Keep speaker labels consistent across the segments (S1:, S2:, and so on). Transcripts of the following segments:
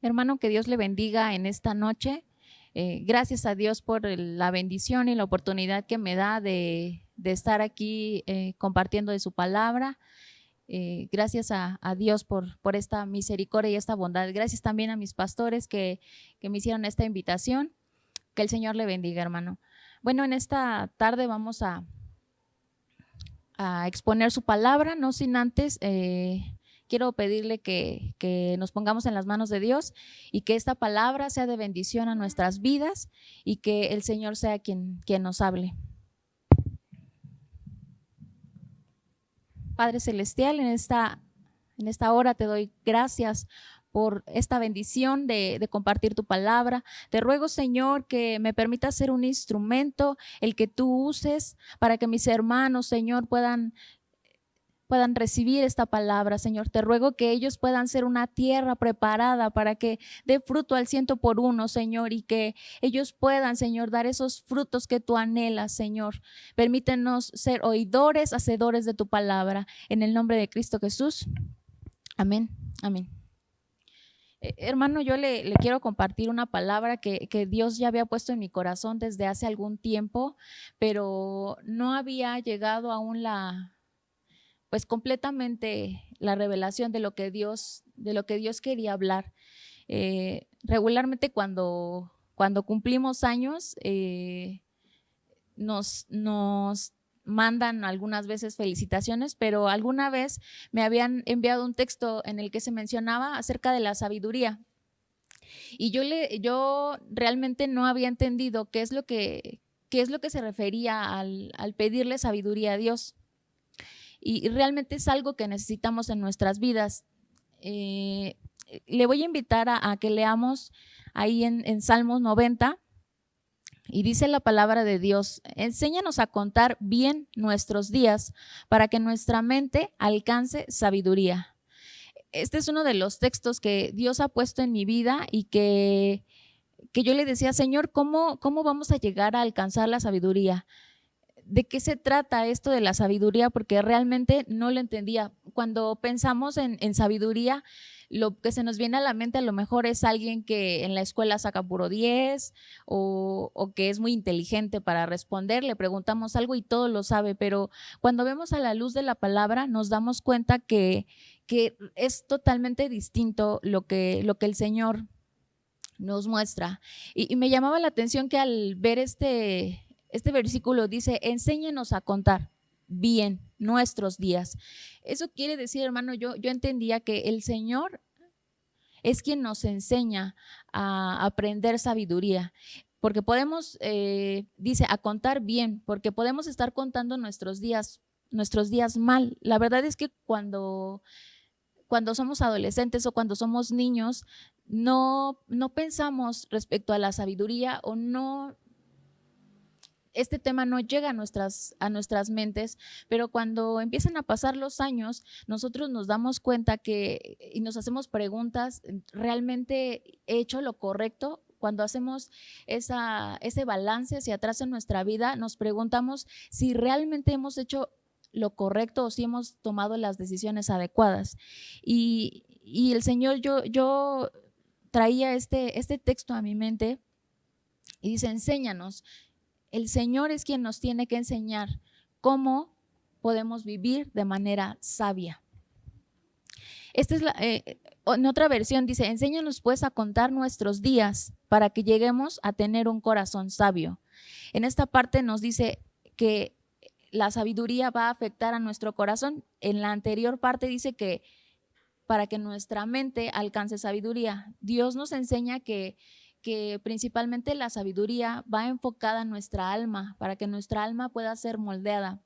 S1: Hermano, que Dios le bendiga en esta noche. Gracias a Dios por la bendición y la oportunidad que me da de estar aquí compartiendo de su palabra. Gracias a Dios por esta misericordia y esta bondad. Gracias también a mis pastores que me hicieron esta invitación. Que el Señor le bendiga, hermano. Bueno, en esta tarde vamos a exponer su palabra, no sin antes quiero pedirle que nos pongamos en las manos de Dios y que esta palabra sea de bendición a nuestras vidas y que el Señor sea quien nos hable. Padre Celestial, en esta hora te doy gracias por esta bendición de compartir tu palabra. Te ruego, Señor, que me permitas ser un instrumento, el que tú uses para que mis hermanos, Señor, puedan recibir esta palabra, Señor. Te ruego que ellos puedan ser una tierra preparada para que dé fruto al 100%, Señor, y que ellos puedan, Señor, dar esos frutos que tú anhelas, Señor. Permítenos ser oidores, hacedores de tu palabra. En el nombre de Cristo Jesús. Amén. Amén. Hermano, yo le quiero compartir una palabra que Dios ya había puesto en mi corazón desde hace algún tiempo, pero no había llegado aún pues completamente la revelación de lo que Dios quería hablar. Regularmente cuando cumplimos años, nos mandan algunas veces felicitaciones, pero alguna vez me habían enviado un texto en el que se mencionaba acerca de la sabiduría. Y yo realmente no había entendido qué es lo que se refería al pedirle sabiduría a Dios. Y realmente es algo que necesitamos en nuestras vidas. Le voy a invitar a que leamos ahí en Salmos 90 y dice la palabra de Dios: enséñanos a contar bien nuestros días para que nuestra mente alcance sabiduría. Este es uno de los textos que Dios ha puesto en mi vida y que yo le decía: Señor, ¿cómo vamos a llegar a alcanzar la sabiduría? ¿De qué se trata esto de la sabiduría? Porque realmente no lo entendía. Cuando pensamos en sabiduría, lo que se nos viene a la mente a lo mejor es alguien que en la escuela saca puro 10 o que es muy inteligente para responder. Le preguntamos algo y todo lo sabe, pero cuando vemos a la luz de la palabra nos damos cuenta que es totalmente distinto lo que el Señor nos muestra. Y me llamaba la atención que al ver este versículo dice: enséñanos a contar bien nuestros días. Eso quiere decir, hermano, yo entendía que el Señor es quien nos enseña a aprender sabiduría, porque podemos, dice, a contar bien, porque podemos estar contando nuestros días mal. La verdad es que cuando somos adolescentes o cuando somos niños, no pensamos respecto a la sabiduría, o no, este tema no llega a nuestras mentes, pero cuando empiezan a pasar los años, nosotros nos damos cuenta y nos hacemos preguntas: ¿realmente he hecho lo correcto? Cuando hacemos ese balance hacia atrás en nuestra vida, nos preguntamos si realmente hemos hecho lo correcto o si hemos tomado las decisiones adecuadas. Y el Señor, yo traía este texto a mi mente y dice: enséñanos. El Señor es quien nos tiene que enseñar cómo podemos vivir de manera sabia. Esta es en otra versión dice: enséñanos pues a contar nuestros días para que lleguemos a tener un corazón sabio. En esta parte nos dice que la sabiduría va a afectar a nuestro corazón. En la anterior parte dice que para que nuestra mente alcance sabiduría. Dios nos enseña que principalmente la sabiduría va enfocada en nuestra alma, para que nuestra alma pueda ser moldeada,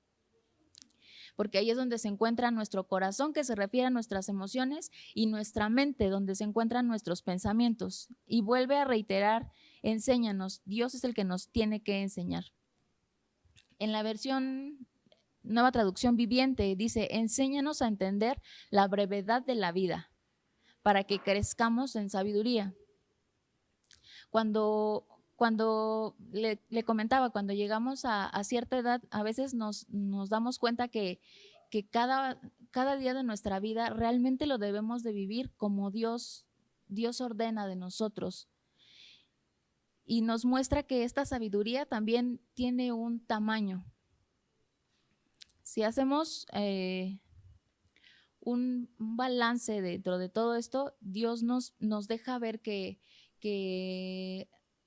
S1: porque ahí es donde se encuentra nuestro corazón, que se refiere a nuestras emociones, y nuestra mente, donde se encuentran nuestros pensamientos. Y vuelve a reiterar: enséñanos. Dios es el que nos tiene que enseñar. En la versión Nueva Traducción Viviente dice: enséñanos a entender la brevedad de la vida para que crezcamos en sabiduría. Cuando le comentaba, cuando llegamos a cierta edad, a veces nos damos cuenta que cada día de nuestra vida realmente lo debemos de vivir como Dios Dios ordena de nosotros. Y nos muestra que esta sabiduría también tiene un tamaño. Si hacemos un balance dentro de todo esto, Dios nos deja ver que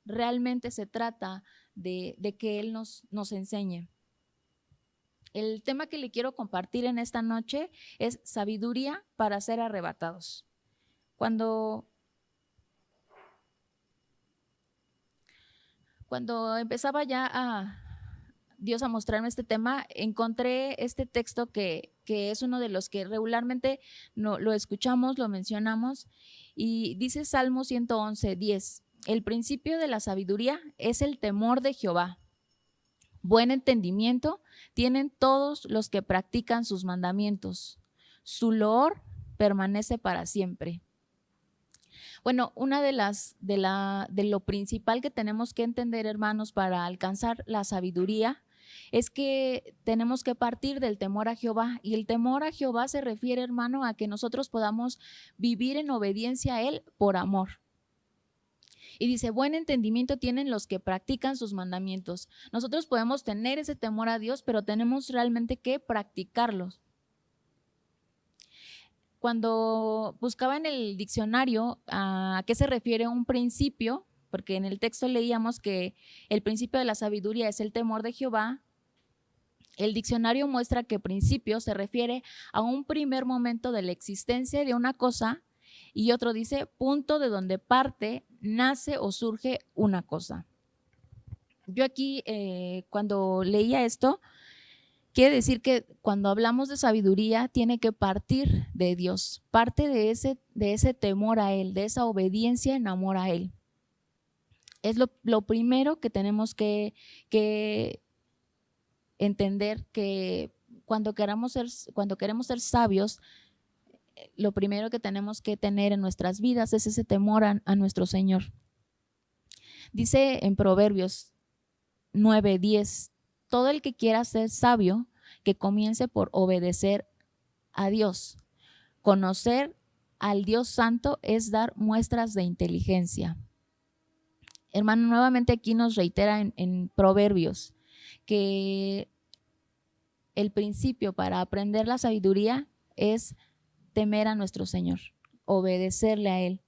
S1: realmente se trata de que Él nos enseñe. El tema que le quiero compartir en esta noche es sabiduría para ser arrebatados. Cuando empezaba ya a Dios a mostrarme este tema, encontré este texto que es uno de los que regularmente lo escuchamos, lo mencionamos, y dice Salmo 111, 10, el principio de la sabiduría es el temor de Jehová. Buen entendimiento tienen todos los que practican sus mandamientos. Su loor permanece para siempre. Bueno, una de lo principal que tenemos que entender, hermanos, para alcanzar la sabiduría es que tenemos que partir del temor a Jehová, y el temor a Jehová se refiere, hermano, a que nosotros podamos vivir en obediencia a Él por amor. Y dice, buen entendimiento tienen los que practican sus mandamientos. Nosotros podemos tener ese temor a Dios, pero tenemos realmente que practicarlos. Cuando buscaba en el diccionario a qué se refiere un principio, porque en el texto leíamos que el principio de la sabiduría es el temor de Jehová, el diccionario muestra que principio se refiere a un primer momento de la existencia de una cosa, y otro dice punto de donde parte, nace o surge una cosa. Yo aquí cuando leía esto, quiere decir que cuando hablamos de sabiduría tiene que partir de Dios, parte de ese temor a Él, de esa obediencia en amor a Él. Es lo primero que tenemos que entender, que cuando queremos ser sabios, lo primero que tenemos que tener en nuestras vidas es ese temor a nuestro Señor. Dice en Proverbios 9:10, todo el que quiera ser sabio, que comience por obedecer a Dios. Conocer al Dios Santo es dar muestras de inteligencia. Hermano, nuevamente aquí nos reitera en Proverbios que el principio para aprender la sabiduría es temer a nuestro Señor, obedecerle a Él.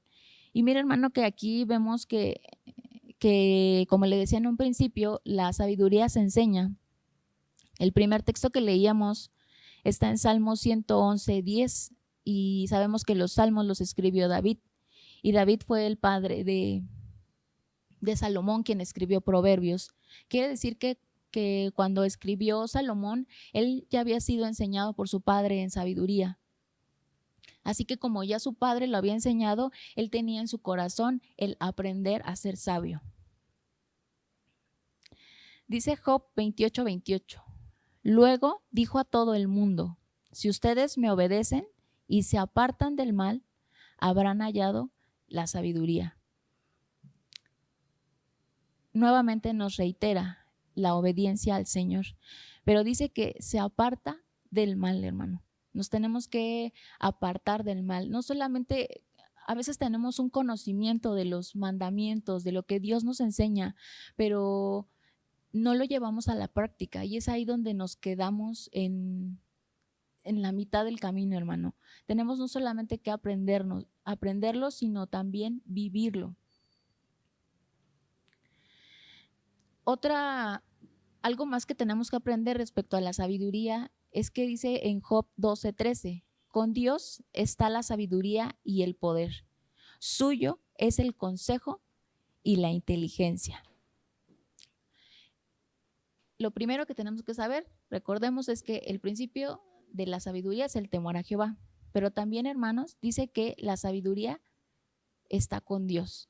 S1: Y mira, hermano, que aquí vemos que como le decía en un principio, la sabiduría se enseña. El primer texto que leíamos está en Salmo 111, 10, y sabemos que los salmos los escribió David, y David fue el padre de Salomón, quien escribió Proverbios. Quiere decir que cuando escribió Salomón, él ya había sido enseñado por su padre en sabiduría. Así que como ya su padre lo había enseñado, él tenía en su corazón el aprender a ser sabio. Dice Job 28, 28. Luego dijo a todo el mundo, si ustedes me obedecen y se apartan del mal, habrán hallado la sabiduría. Nuevamente nos reitera la obediencia al Señor, pero dice que se aparta del mal, hermano. Nos tenemos que apartar del mal. No solamente, a veces tenemos un conocimiento de los mandamientos, de lo que Dios nos enseña, pero no lo llevamos a la práctica, y es ahí donde nos quedamos en la mitad del camino, hermano. Tenemos no solamente que aprenderlo, sino también vivirlo. Algo más que tenemos que aprender respecto a la sabiduría es que dice en Job 12:13, con Dios está la sabiduría y el poder, suyo es el consejo y la inteligencia. Lo primero que tenemos que saber, recordemos, es que el principio de la sabiduría es el temor a Jehová, pero también, hermanos, dice que la sabiduría está con Dios.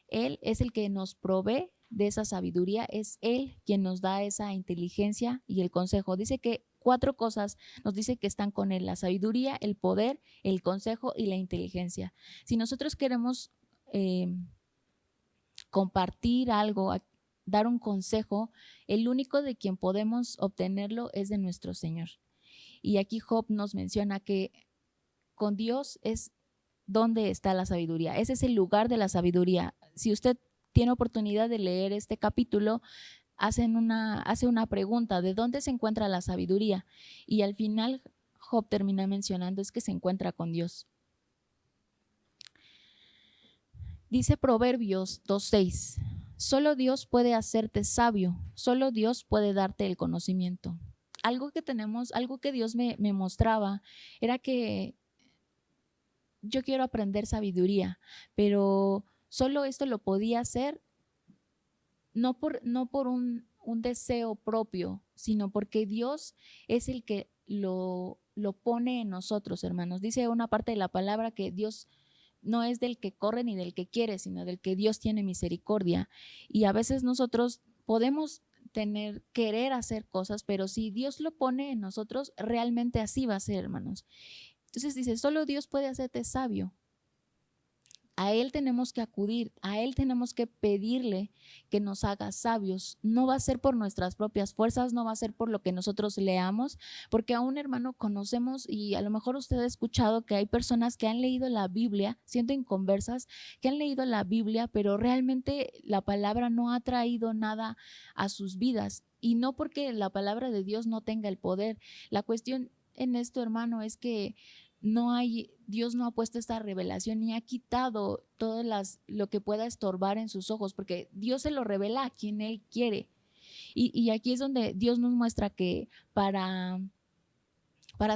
S1: Él es el que nos provee de esa sabiduría, es Él quien nos da esa inteligencia y el consejo. Dice que 4 cosas nos dice que están con Él: la sabiduría, el poder, el consejo y la inteligencia. Si nosotros queremos compartir algo, dar un consejo, el único de quien podemos obtenerlo es de nuestro Señor. Y aquí Job nos menciona que con Dios es ¿Dónde está la sabiduría? Ese es el lugar de la sabiduría. Si usted tiene oportunidad de leer este capítulo, hace una pregunta: ¿de dónde se encuentra la sabiduría? Y al final Job termina mencionando es que se encuentra con Dios. Dice Proverbios 2:6, solo Dios puede hacerte sabio, solo Dios puede darte el conocimiento. Algo que Dios me mostraba era que yo quiero aprender sabiduría, pero solo esto lo podía hacer no por un deseo propio, sino porque Dios es el que lo pone en nosotros, hermanos. Dice una parte de la palabra que Dios no es del que corre ni del que quiere, sino del que Dios tiene misericordia. Y a veces nosotros podemos querer hacer cosas, pero si Dios lo pone en nosotros, realmente así va a ser, hermanos. Entonces dice, solo Dios puede hacerte sabio. A Él tenemos que acudir, a Él tenemos que pedirle que nos haga sabios. No va a ser por nuestras propias fuerzas, no va a ser por lo que nosotros leamos, porque aún, hermano, conocemos, y a lo mejor usted ha escuchado que hay personas que han leído la Biblia, siendo inconversas, que han leído la Biblia, pero realmente la palabra no ha traído nada a sus vidas. Y no porque la palabra de Dios no tenga el poder. La cuestión en esto, hermano, es que Dios no ha puesto esta revelación ni ha quitado todo lo que pueda estorbar en sus ojos, porque Dios se lo revela a quien Él quiere. Y aquí es donde Dios nos muestra que para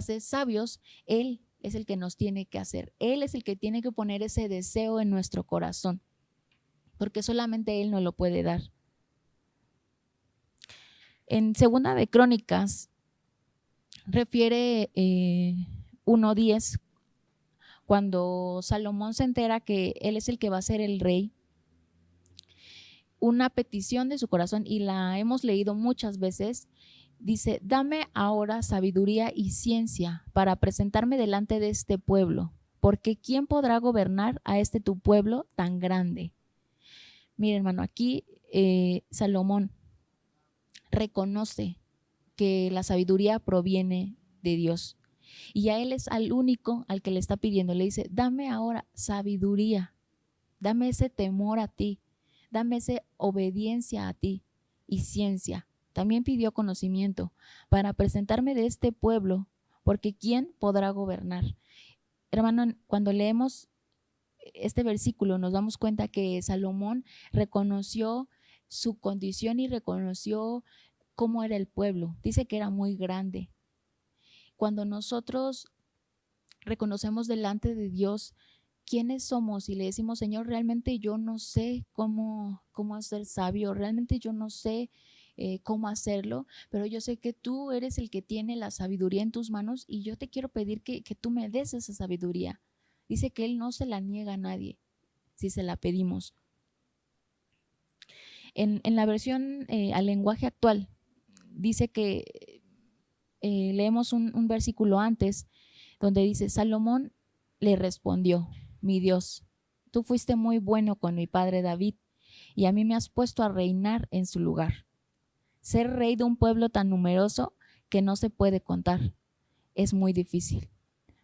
S1: ser sabios, Él es el que nos tiene que hacer. Él es el que tiene que poner ese deseo en nuestro corazón, porque solamente Él nos lo puede dar. En Segunda de Crónicas refiere 1:10, cuando Salomón se entera que él es el que va a ser el rey, una petición de su corazón, y la hemos leído muchas veces, dice: dame ahora sabiduría y ciencia para presentarme delante de este pueblo, porque ¿quién podrá gobernar a este tu pueblo tan grande? Mira, hermano, aquí Salomón reconoce que la sabiduría proviene de Dios, y a él es al único al que le está pidiendo. Le dice: dame ahora sabiduría, dame ese temor a ti, dame esa obediencia a ti y ciencia. También pidió conocimiento para presentarme de este pueblo, porque ¿quién podrá gobernar? Hermano, cuando leemos este versículo nos damos cuenta que Salomón reconoció su condición y reconoció cómo era el pueblo. Dice que era muy grande. Cuando nosotros reconocemos delante de Dios quiénes somos y le decimos: Señor, realmente yo no sé cómo ser sabio, realmente yo no sé cómo hacerlo, pero yo sé que tú eres el que tiene la sabiduría en tus manos, y yo te quiero pedir que tú me des esa sabiduría. Dice que Él no se la niega a nadie si se la pedimos. En la versión al lenguaje actual dice que leemos un versículo antes donde dice: Salomón le respondió: mi Dios, tú fuiste muy bueno con mi padre David, y a mí me has puesto a reinar en su lugar. Ser rey de un pueblo tan numeroso que no se puede contar es muy difícil.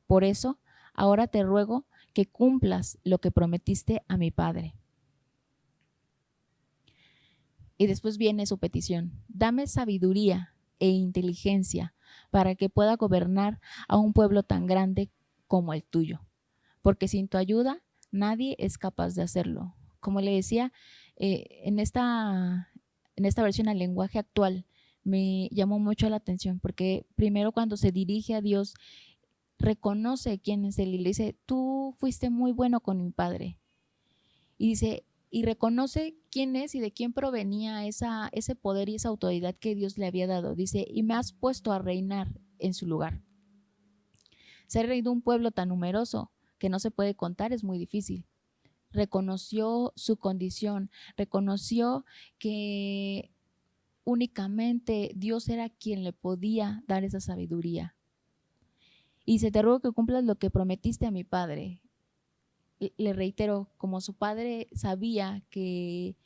S1: Por eso, ahora te ruego que cumplas lo que prometiste a mi padre. Y después viene su petición: dame sabiduría e inteligencia para que pueda gobernar a un pueblo tan grande como el tuyo, porque sin tu ayuda nadie es capaz de hacerlo. Como le decía, en esta versión al lenguaje actual me llamó mucho la atención, porque primero, cuando se dirige a Dios, reconoce quién es Él y le dice: tú fuiste muy bueno con mi padre. Y dice, y reconoce quién es y de quién provenía ese poder y esa autoridad que Dios le había dado. Dice: y me has puesto a reinar en su lugar. Ser rey de un pueblo tan numeroso que no se puede contar es muy difícil. Reconoció su condición, reconoció que únicamente Dios era quien le podía dar esa sabiduría. Y dice: te ruego que cumplas lo que prometiste a mi padre. Le reitero, como su padre sabía que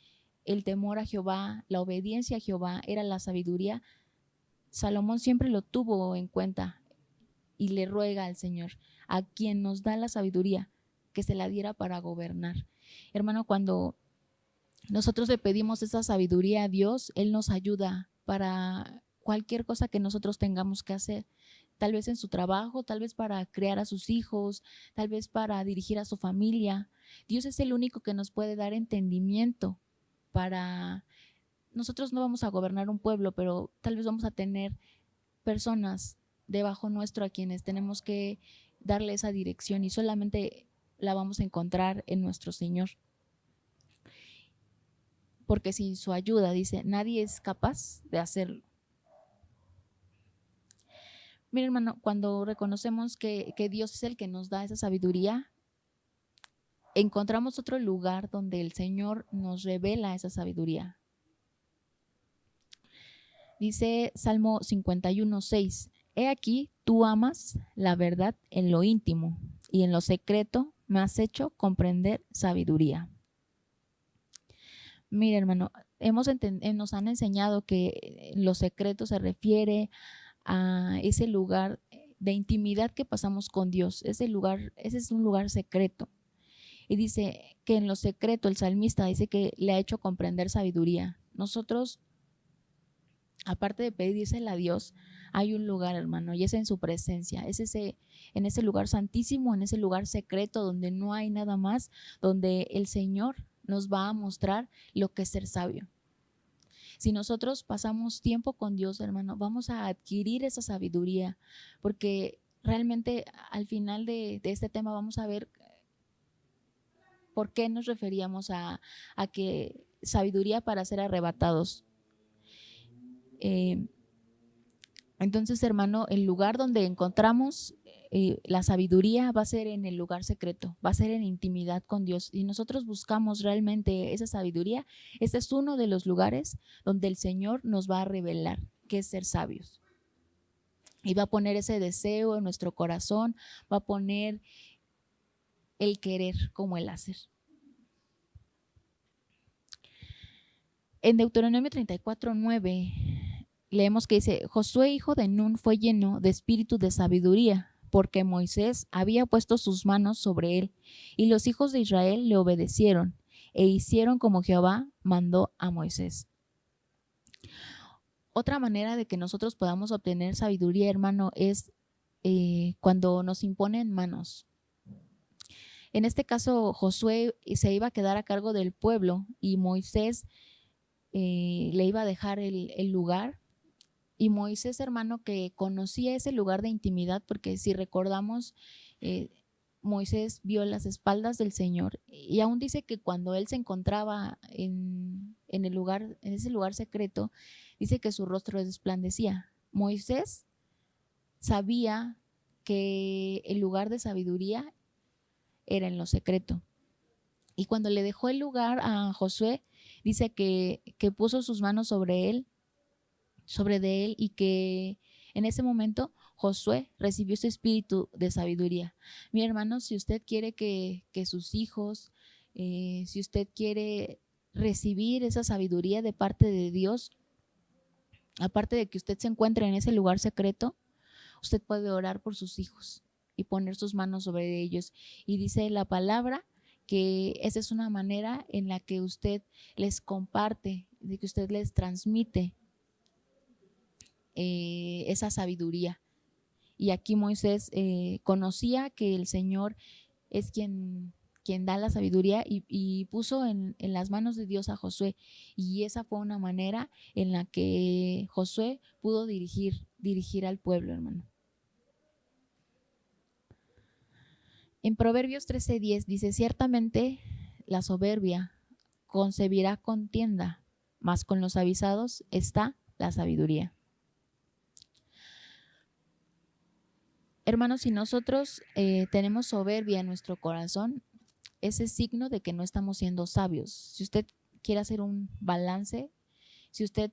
S1: el temor a Jehová, la obediencia a Jehová era la sabiduría, Salomón siempre lo tuvo en cuenta y le ruega al Señor, a quien nos da la sabiduría, que se la diera para gobernar. Hermano, cuando nosotros le pedimos esa sabiduría a Dios, Él nos ayuda para cualquier cosa que nosotros tengamos que hacer. Tal vez en su trabajo, tal vez para criar a sus hijos, tal vez para dirigir a su familia. Dios es el único que nos puede dar entendimiento para… Nosotros no vamos a gobernar un pueblo, pero tal vez vamos a tener personas debajo nuestro a quienes tenemos que darle esa dirección y solamente la vamos a encontrar en nuestro Señor. Porque sin su ayuda, dice, nadie es capaz de hacerlo. Mira, hermano, cuando reconocemos que Dios es el que nos da esa sabiduría, encontramos otro lugar donde el Señor nos revela esa sabiduría. Dice Salmo 51:6, he aquí, tú amas la verdad en lo íntimo y en lo secreto me has hecho comprender sabiduría. Mira, hermano, nos han enseñado que lo secreto se refiere a ese lugar de intimidad que pasamos con Dios. Ese es un lugar secreto. Y dice que en lo secreto el salmista dice que le ha hecho comprender sabiduría. Nosotros, aparte de pedírsela a Dios, hay un lugar, hermano, y es en su presencia. Es en ese lugar santísimo, en ese lugar secreto donde no hay nada más, donde el Señor nos va a mostrar lo que es ser sabio. Si nosotros pasamos tiempo con Dios, hermano, vamos a adquirir esa sabiduría, porque realmente al final de este tema vamos a ver por qué nos referíamos a que sabiduría para ser arrebatados. Entonces, hermano, el lugar donde encontramos la sabiduría va a ser en el lugar secreto, va a ser en intimidad con Dios. Y nosotros buscamos realmente esa sabiduría. Este es uno de los lugares donde el Señor nos va a revelar qué es ser sabios. Y va a poner ese deseo en nuestro corazón, va a poner el querer como el hacer. En Deuteronomio 34:9 leemos que dice, Josué hijo de Nun fue lleno de espíritu de sabiduría, porque Moisés había puesto sus manos sobre él, y los hijos de Israel le obedecieron, e hicieron como Jehová mandó a Moisés. Otra manera de que nosotros podamos obtener sabiduría, hermano, es cuando nos imponen manos. En este caso, Josué se iba a quedar a cargo del pueblo y Moisés le iba a dejar el lugar. Y Moisés, hermano, que conocía ese lugar de intimidad, porque si recordamos, Moisés vio las espaldas del Señor y aún dice que cuando él se encontraba en ese lugar secreto, dice que su rostro resplandecía. Moisés sabía que el lugar de sabiduría era en lo secreto. Y cuando le dejó el lugar a Josué, dice que puso sus manos sobre él y que en ese momento Josué recibió ese espíritu de sabiduría. Mi hermano, si usted quiere que sus hijos, si usted quiere recibir esa sabiduría de parte de Dios, aparte de que usted se encuentre en ese lugar secreto, usted puede orar por sus hijos y poner sus manos sobre ellos. Y dice la palabra que esa es una manera en la que usted les comparte, de que usted les transmite esa sabiduría. Y aquí Moisés conocía que el Señor es quien da la sabiduría y puso en las manos de Dios a Josué. Y esa fue una manera en la que Josué pudo dirigir al pueblo, hermano. En Proverbios 13:10 dice, ciertamente la soberbia concebirá contienda, mas con los avisados está la sabiduría. Hermanos, si nosotros tenemos soberbia en nuestro corazón, ese es signo de que no estamos siendo sabios. Si usted quiere hacer un balance, si usted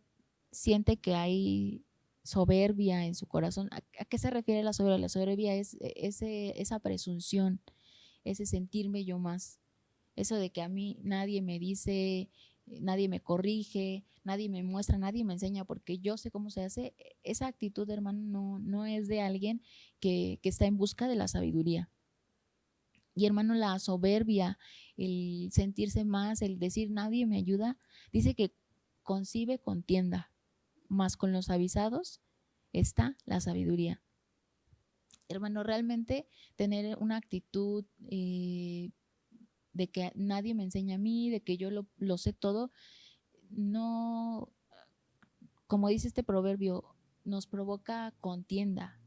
S1: siente que hay soberbia en su corazón, ¿a qué se refiere la soberbia? La soberbia es esa presunción, ese sentirme yo más, eso de que a mí nadie me dice, nadie me corrige, nadie me muestra, nadie me enseña porque yo sé cómo se hace. Esa actitud, hermano, no es de alguien que está en busca de la sabiduría. Y hermano, la soberbia, el sentirse más, el decir nadie me ayuda, dice que concibe contienda, mas con los avisados está la sabiduría. Hermano, realmente tener una actitud de que nadie me enseña a mí, de que yo lo sé todo, no, como dice este proverbio, nos provoca contienda.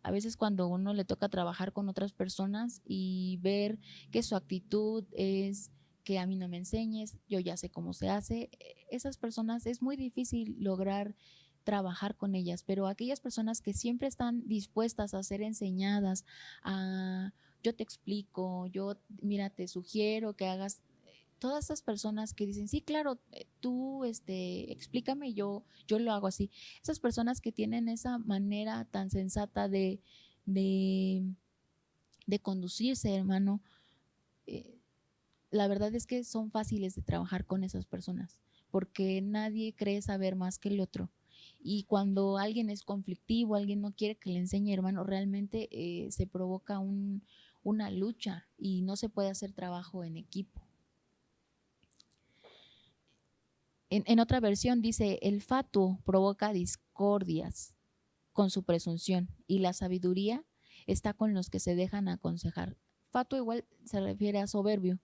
S1: A veces cuando uno le toca trabajar con otras personas y ver que su actitud es que a mí no me enseñes, yo ya sé cómo se hace, esas personas es muy difícil lograr trabajar con ellas, pero aquellas personas que siempre están dispuestas a ser enseñadas, a yo te explico, yo mira, te sugiero que hagas, todas esas personas que dicen, sí, claro, tú explícame, yo lo hago así. Esas personas que tienen esa manera tan sensata de, de conducirse, hermano, la verdad es que son fáciles de trabajar con esas personas, porque nadie cree saber más que el otro. Y cuando alguien es conflictivo, alguien no quiere que le enseñe, hermano, realmente se provoca una lucha y no se puede hacer trabajo en equipo. En otra versión dice, el fatuo provoca discordias con su presunción y la sabiduría está con los que se dejan aconsejar. Fatuo igual se refiere a soberbio,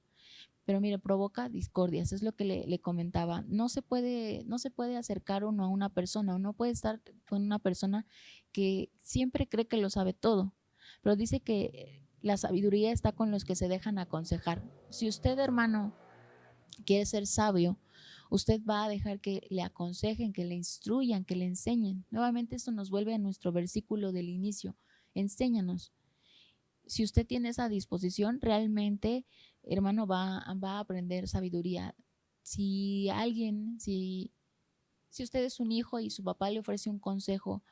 S1: pero mire, provoca discordias, es lo que le comentaba. No se puede acercar uno a una persona, uno puede estar con una persona que siempre cree que lo sabe todo, pero dice que la sabiduría está con los que se dejan aconsejar. Si usted, hermano, quiere ser sabio, usted va a dejar que le aconsejen, que le instruyan, que le enseñen. Nuevamente esto nos vuelve a nuestro versículo del inicio, enséñanos. Si usted tiene esa disposición, realmente, hermano, va a aprender sabiduría. Si alguien, si usted es un hijo y su papá le ofrece un consejo,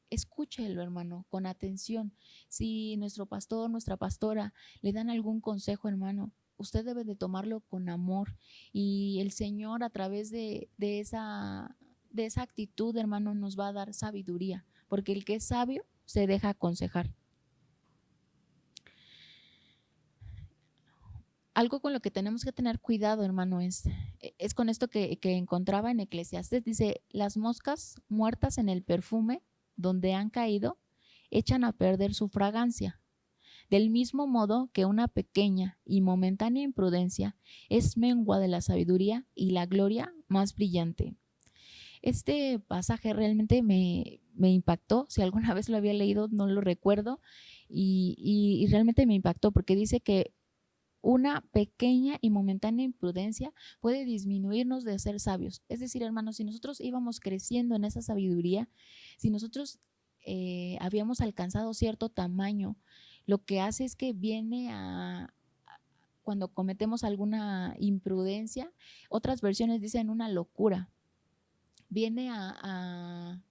S1: escúchelo, hermano, con atención. Si nuestro pastor, nuestra pastora le dan algún consejo, hermano, usted debe de tomarlo con amor y el Señor a través de esa actitud, hermano, nos va a dar sabiduría, porque el que es sabio se deja aconsejar. Algo con lo que tenemos que tener cuidado, hermano, es con esto que encontraba en Eclesiastés. Dice, las moscas muertas en el perfume donde han caído echan a perder su fragancia. Del mismo modo que una pequeña y momentánea imprudencia es mengua de la sabiduría y la gloria más brillante. Este pasaje realmente me impactó. Si alguna vez lo había leído, no lo recuerdo. Y realmente me impactó porque dice que una pequeña y momentánea imprudencia puede disminuirnos de ser sabios. Es decir, hermanos, si nosotros íbamos creciendo en esa sabiduría, si nosotros habíamos alcanzado cierto tamaño, lo que hace es que viene cuando cometemos alguna imprudencia, otras versiones dicen una locura, viene a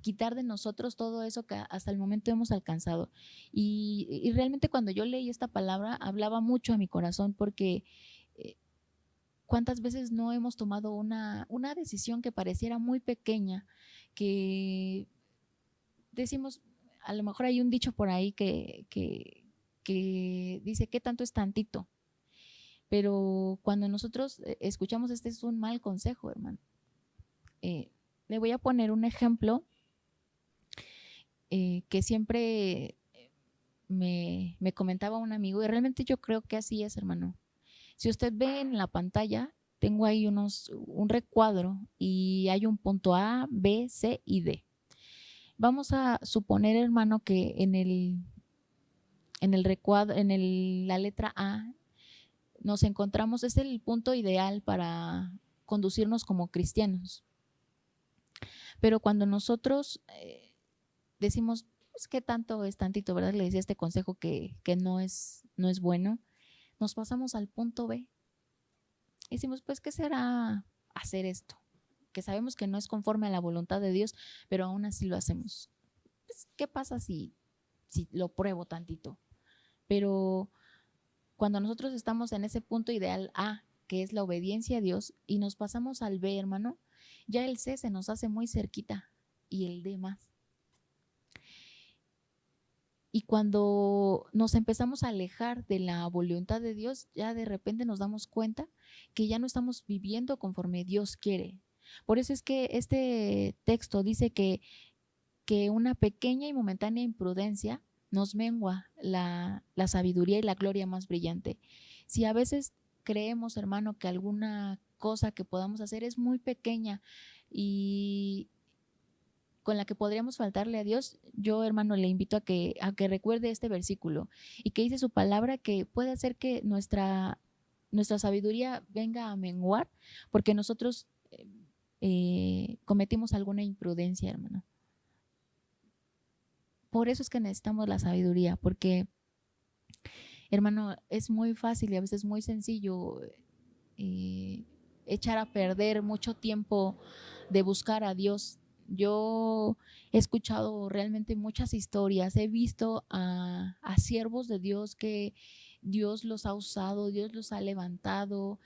S1: quitar de nosotros todo eso que hasta el momento hemos alcanzado. Y realmente cuando yo leí esta palabra hablaba mucho a mi corazón porque cuántas veces no hemos tomado una decisión que pareciera muy pequeña, que decimos, a lo mejor hay un dicho por ahí que dice, ¿qué tanto es tantito? Pero cuando nosotros escuchamos este es un mal consejo, hermano. Le voy a poner un ejemplo que siempre me comentaba un amigo y realmente yo creo que así es, hermano. Si usted ve en la pantalla, tengo ahí un recuadro y hay un punto A, B, C y D. Vamos a suponer, hermano, que en el recuadro, la letra A, nos encontramos, es el punto ideal para conducirnos como cristianos. Pero cuando nosotros decimos, pues, ¿qué tanto es tantito, verdad? Le decía este consejo que no es bueno. Nos pasamos al punto B. Y decimos, pues, ¿qué será hacer esto? Que sabemos que no es conforme a la voluntad de Dios, pero aún así lo hacemos. Pues, ¿qué pasa si lo pruebo tantito? Pero cuando nosotros estamos en ese punto ideal A, que es la obediencia a Dios, y nos pasamos al B, hermano, ya el C se nos hace muy cerquita y el D más. Y cuando nos empezamos a alejar de la voluntad de Dios, ya de repente nos damos cuenta que ya no estamos viviendo conforme Dios quiere. Por eso es que este texto dice que una pequeña y momentánea imprudencia nos mengua la sabiduría y la gloria más brillante. Si a veces creemos, hermano, que alguna cosa que podamos hacer es muy pequeña y con la que podríamos faltarle a Dios, yo, hermano, le invito a que recuerde este versículo y que dice su palabra que puede hacer que nuestra sabiduría venga a menguar porque nosotros cometimos alguna imprudencia, hermano. Por eso es que necesitamos la sabiduría, porque, hermano, es muy fácil y a veces muy sencillo echar a perder mucho tiempo de buscar a Dios. Yo he escuchado realmente muchas historias, he visto a siervos de Dios que Dios los ha usado, Dios los ha levantado,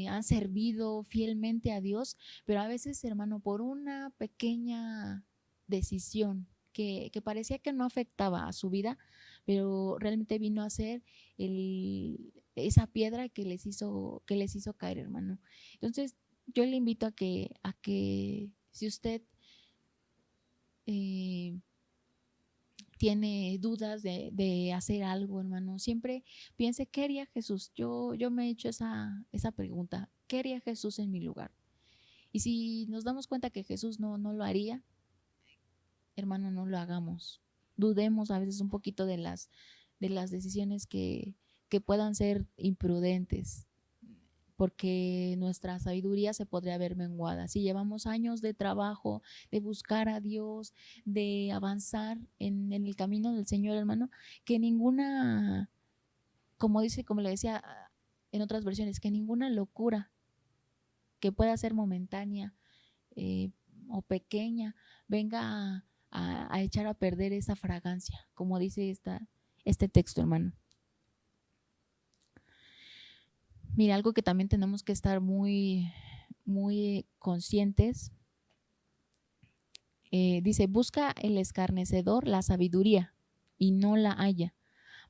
S1: han servido fielmente a Dios, pero a veces, hermano, por una pequeña decisión que parecía que no afectaba a su vida, pero realmente vino a ser esa piedra que les hizo caer, hermano. Entonces, yo le invito a que si usted eh, tiene dudas de hacer algo, hermano, siempre piense, ¿qué haría Jesús? Yo me he hecho esa pregunta, ¿qué haría Jesús en mi lugar? Y si nos damos cuenta que Jesús no lo haría, hermano, no lo hagamos. Dudemos a veces un poquito de las decisiones que puedan ser imprudentes, porque nuestra sabiduría se podría ver menguada. Si llevamos años de trabajo, de buscar a Dios, de avanzar en el camino del Señor, hermano, que ninguna, como le decía en otras versiones, que ninguna locura que pueda ser momentánea eh, o pequeña venga a echar a perder esa fragancia, como dice este texto, hermano. Mira, algo que también tenemos que estar muy, muy conscientes. Dice, busca el escarnecedor la sabiduría y no la halla,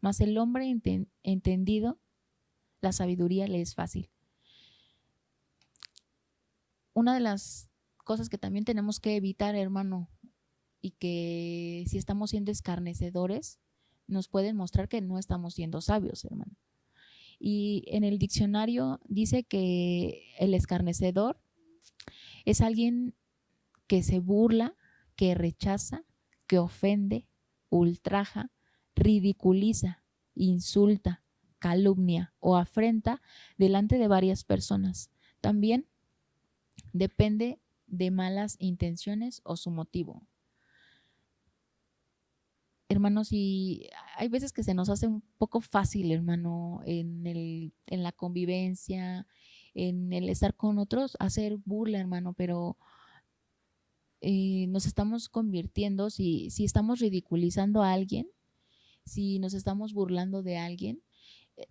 S1: mas el hombre entendido, la sabiduría le es fácil. Una de las cosas que también tenemos que evitar, hermano, y que si estamos siendo escarnecedores, nos pueden mostrar que no estamos siendo sabios, hermano. Y en el diccionario dice que el escarnecedor es alguien que se burla, que rechaza, que ofende, ultraja, ridiculiza, insulta, calumnia o afrenta delante de varias personas. También depende de malas intenciones o su motivo. Hermanos, y hay veces que se nos hace un poco fácil, hermano, en la convivencia, en el estar con otros, hacer burla, hermano, pero nos estamos convirtiendo, si estamos ridiculizando a alguien, si nos estamos burlando de alguien,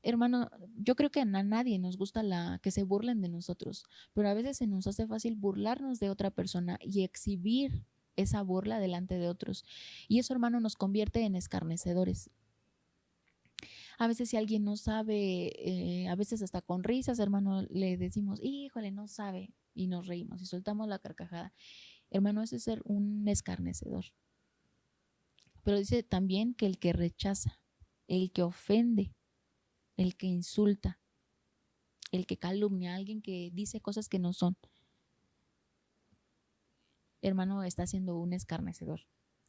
S1: hermano, yo creo que a nadie nos gusta que se burlen de nosotros, pero a veces se nos hace fácil burlarnos de otra persona y exhibir esa burla delante de otros. Y eso, hermano, nos convierte en escarnecedores. A veces si alguien no sabe, a veces hasta con risas, hermano, le decimos, híjole, no sabe, y nos reímos y soltamos la carcajada. Hermano, ese es ser un escarnecedor. Pero dice también que el que rechaza, el que ofende, el que insulta, el que calumnia, alguien que dice cosas que no son, hermano, está siendo un escarnecedor.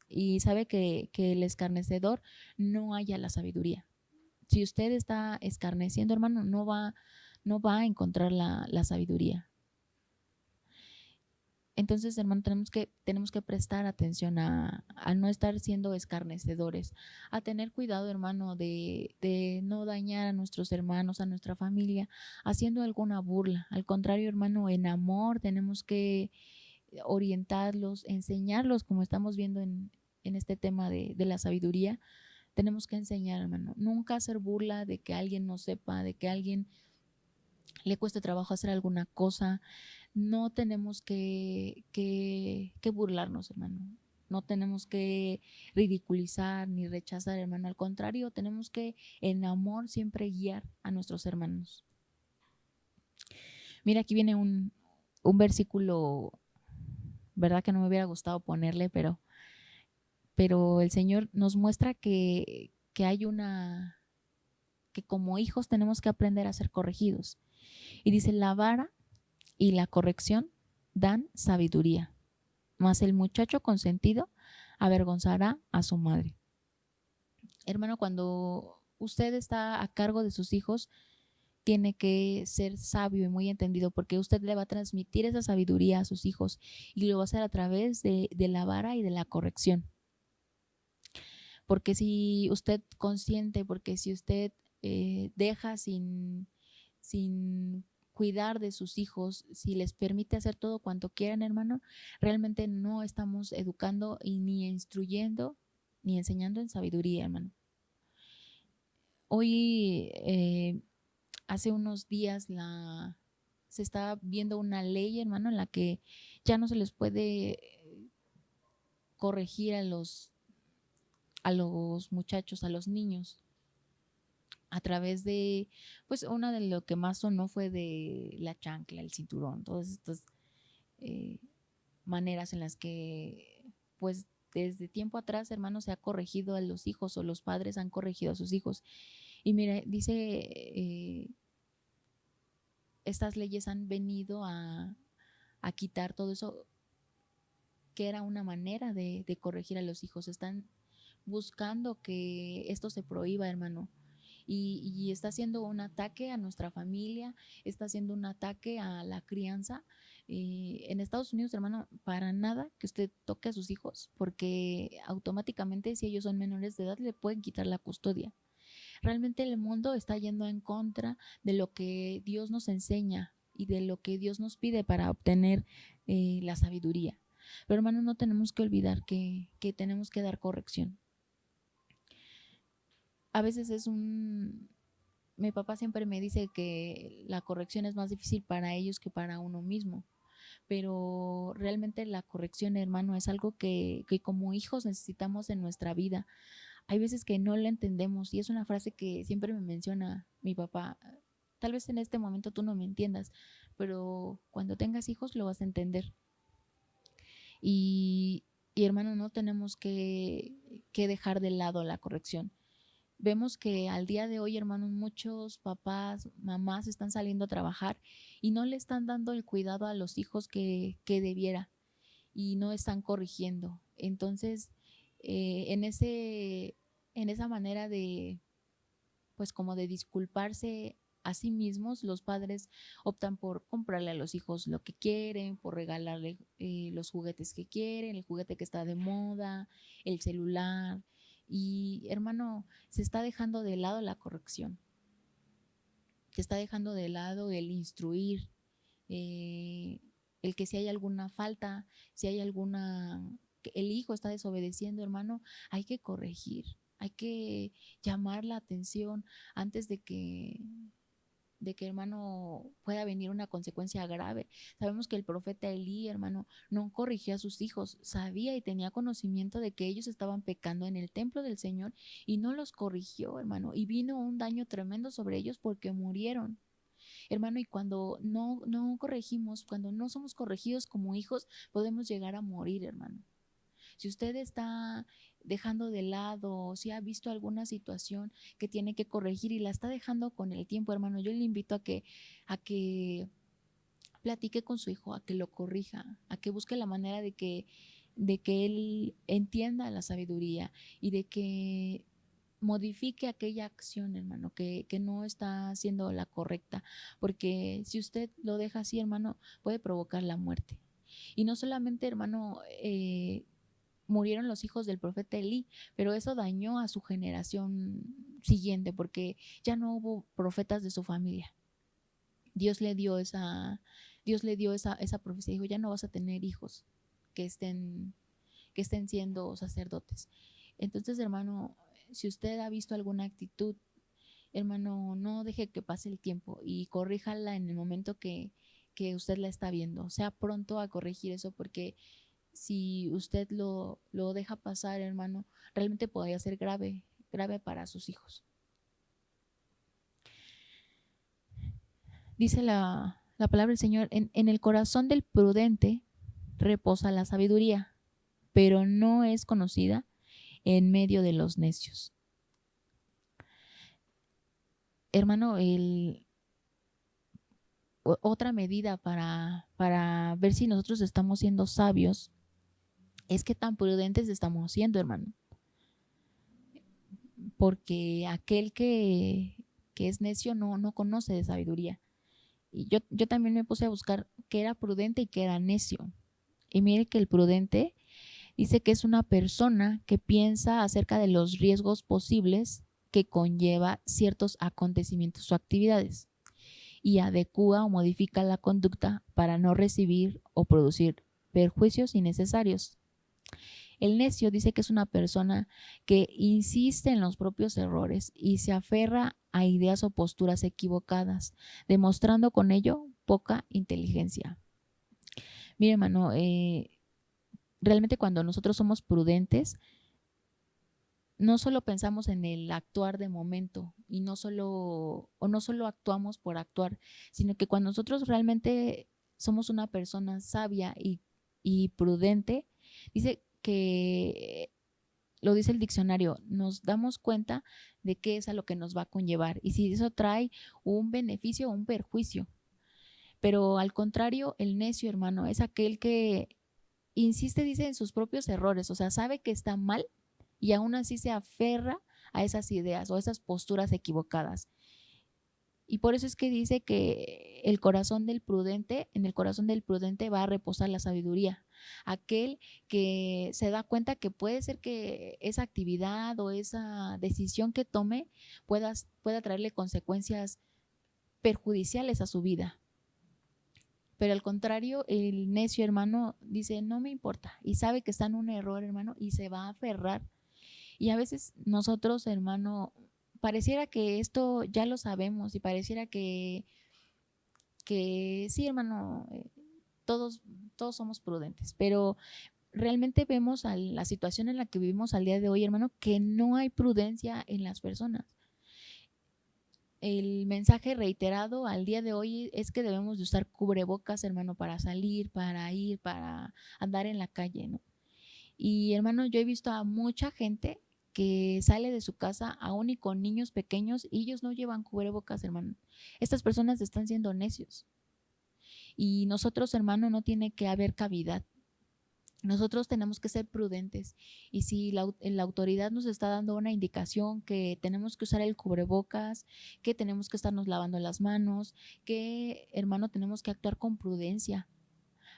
S1: Y sabe que el escarnecedor no halla la sabiduría. Si usted está escarneciendo, hermano, no va a encontrar la sabiduría. Entonces, hermano, tenemos que prestar atención a no estar siendo escarnecedores, a tener cuidado, hermano, de no dañar a nuestros hermanos, a nuestra familia, haciendo alguna burla. Al contrario, hermano, en amor tenemos que orientarlos, enseñarlos, como estamos viendo en este tema de la sabiduría. Tenemos que enseñar, hermano, nunca hacer burla de que alguien no sepa, de que a alguien le cueste trabajo hacer alguna cosa. No tenemos que burlarnos, hermano. No tenemos que ridiculizar ni rechazar, hermano. Al contrario, tenemos que en amor siempre guiar a nuestros hermanos. Mira, aquí viene un versículo, verdad que no me hubiera gustado ponerle, pero el Señor nos muestra que hay que como hijos tenemos que aprender a ser corregidos. Y dice, la vara y la corrección dan sabiduría, mas el muchacho consentido avergonzará a su madre. Hermano, cuando usted está a cargo de sus hijos, tiene que ser sabio y muy entendido, porque usted le va a transmitir esa sabiduría a sus hijos y lo va a hacer a través de la vara y de la corrección. Porque si usted consiente, porque si usted deja sin cuidar de sus hijos, si les permite hacer todo cuanto quieran, hermano, realmente no estamos educando y ni instruyendo ni enseñando en sabiduría, hermano. Hoy, hace unos días, se está viendo una ley, hermano, en la que ya no se les puede corregir a los muchachos, a los niños, a través de, pues una de lo que más sonó fue de la chancla, el cinturón, todas estas maneras en las que, pues desde tiempo atrás, hermano, se ha corregido a los hijos o los padres han corregido a sus hijos. Y mire, dice, estas leyes han venido a quitar todo eso que era una manera de corregir a los hijos. Están buscando que esto se prohíba, hermano. Y está haciendo un ataque a nuestra familia, está haciendo un ataque a la crianza. En Estados Unidos, hermano, para nada que usted toque a sus hijos, porque automáticamente, si ellos son menores de edad, le pueden quitar la custodia. Realmente el mundo está yendo en contra de lo que Dios nos enseña y de lo que Dios nos pide para obtener la sabiduría. Pero, hermano, no tenemos que olvidar que tenemos que dar corrección. A veces mi papá siempre me dice que la corrección es más difícil para ellos que para uno mismo, pero realmente la corrección, hermano, es algo que como hijos necesitamos en nuestra vida. Hay veces que no la entendemos y es una frase que siempre me menciona mi papá. Tal vez en este momento tú no me entiendas, pero cuando tengas hijos lo vas a entender. Y hermano, no tenemos que dejar de lado la corrección. Vemos que al día de hoy, hermanos, muchos papás, mamás están saliendo a trabajar y no le están dando el cuidado a los hijos que debiera y no están corrigiendo. Entonces, en esa manera de, pues como de disculparse a sí mismos, los padres optan por comprarle a los hijos lo que quieren, por regalarle los juguetes que quieren, el juguete que está de moda, el celular. Y hermano, se está dejando de lado la corrección, se está dejando de lado el instruir, el que si hay alguna falta, si hay el hijo está desobedeciendo, hermano, hay que corregir, hay que llamar la atención antes de que hermano, pueda venir una consecuencia grave. Sabemos que el profeta Elí, hermano, no corrigió a sus hijos, sabía y tenía conocimiento de que ellos estaban pecando en el templo del Señor y no los corrigió, hermano, y vino un daño tremendo sobre ellos porque murieron. Hermano, y cuando no corregimos, cuando no somos corregidos como hijos, podemos llegar a morir, hermano. Si usted está dejando de lado, si ha visto alguna situación que tiene que corregir y la está dejando con el tiempo, hermano, yo le invito a que platique con su hijo, a que lo corrija, a que busque la manera de que él entienda la sabiduría y de que modifique aquella acción, hermano, que no está haciendo la correcta, porque si usted lo deja así, hermano, puede provocar la muerte. Y no solamente, hermano, murieron los hijos del profeta Elí, pero eso dañó a su generación siguiente, porque ya no hubo profetas de su familia. Dios le dio esa profecía, dijo, ya no vas a tener hijos que estén siendo sacerdotes. Entonces, hermano, si usted ha visto alguna actitud, hermano, no deje que pase el tiempo y corríjala en el momento que usted la está viendo. Sea pronto a corregir eso, porque si usted lo deja pasar, hermano, realmente podría ser grave para sus hijos. Dice la palabra del Señor, en el corazón del prudente reposa la sabiduría, pero no es conocida en medio de los necios. Hermano, otra medida para ver si nosotros estamos siendo sabios es qué tan prudentes estamos siendo, hermano. Porque aquel que es necio no conoce de sabiduría. Y yo también me puse a buscar qué era prudente y qué era necio. Y mire que el prudente dice que es una persona que piensa acerca de los riesgos posibles que conlleva ciertos acontecimientos o actividades y adecúa o modifica la conducta para no recibir o producir perjuicios innecesarios. El necio dice que es una persona que insiste en los propios errores y se aferra a ideas o posturas equivocadas, demostrando con ello poca inteligencia. Mire, hermano, realmente cuando nosotros somos prudentes, no solo pensamos en el actuar de momento y no solo actuamos por actuar, sino que cuando nosotros realmente somos una persona sabia y prudente, dice que, lo dice el diccionario, nos damos cuenta de qué es a lo que nos va a conllevar y si eso trae un beneficio o un perjuicio. Pero al contrario, el necio, hermano, es aquel que insiste, dice, en sus propios errores, o sea, sabe que está mal y aún así se aferra a esas ideas o esas posturas equivocadas. Y por eso es que dice que en el corazón del prudente va a reposar la sabiduría. Aquel que se da cuenta que puede ser que esa actividad o esa decisión que tome pueda traerle consecuencias perjudiciales a su vida. Pero al contrario, el necio, hermano, dice, no me importa, y sabe que está en un error, hermano, y se va a aferrar. Y a veces nosotros, hermano, pareciera que esto ya lo sabemos y pareciera que sí, hermano, todos somos prudentes, pero realmente vemos a la situación en la que vivimos al día de hoy, hermano, que no hay prudencia en las personas. El mensaje reiterado al día de hoy es que debemos de usar cubrebocas, hermano, para salir, para ir, para andar en la calle, ¿no? Y, hermano, yo he visto a mucha gente que sale de su casa aún y con niños pequeños y ellos no llevan cubrebocas, hermano. Estas personas están siendo necios. Y nosotros, hermano, no tiene que haber cavidad. Nosotros tenemos que ser prudentes y si la autoridad nos está dando una indicación que tenemos que usar el cubrebocas, que tenemos que estarnos lavando las manos, que, hermano, tenemos que actuar con prudencia,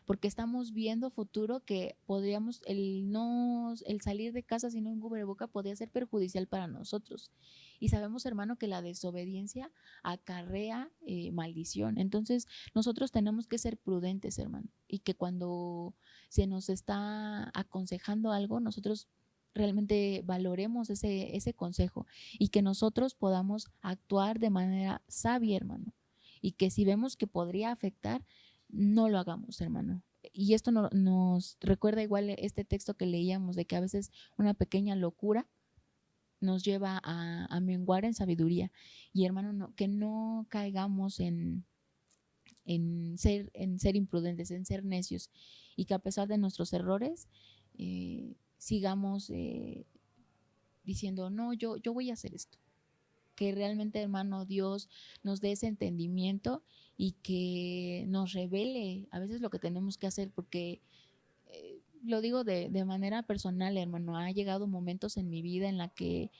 S1: porque estamos viendo futuro que podríamos, el salir de casa sin un cubreboca podría ser perjudicial para nosotros. Y sabemos, hermano, que la desobediencia acarrea maldición. Entonces, nosotros tenemos que ser prudentes, hermano, y que cuando se nos está aconsejando algo, nosotros realmente valoremos ese consejo y que nosotros podamos actuar de manera sabia, hermano. Y que si vemos que podría afectar, no lo hagamos, hermano. Y esto nos recuerda igual este texto que leíamos de que a veces una pequeña locura nos lleva a menguar en sabiduría. Y, hermano, que no caigamos en ser imprudentes, en ser necios, y que a pesar de nuestros errores sigamos diciendo, no, yo voy a hacer esto. Que realmente, hermano, Dios nos dé ese entendimiento y que nos revele a veces lo que tenemos que hacer, porque lo digo de manera personal, hermano, ha llegado momentos en mi vida en la que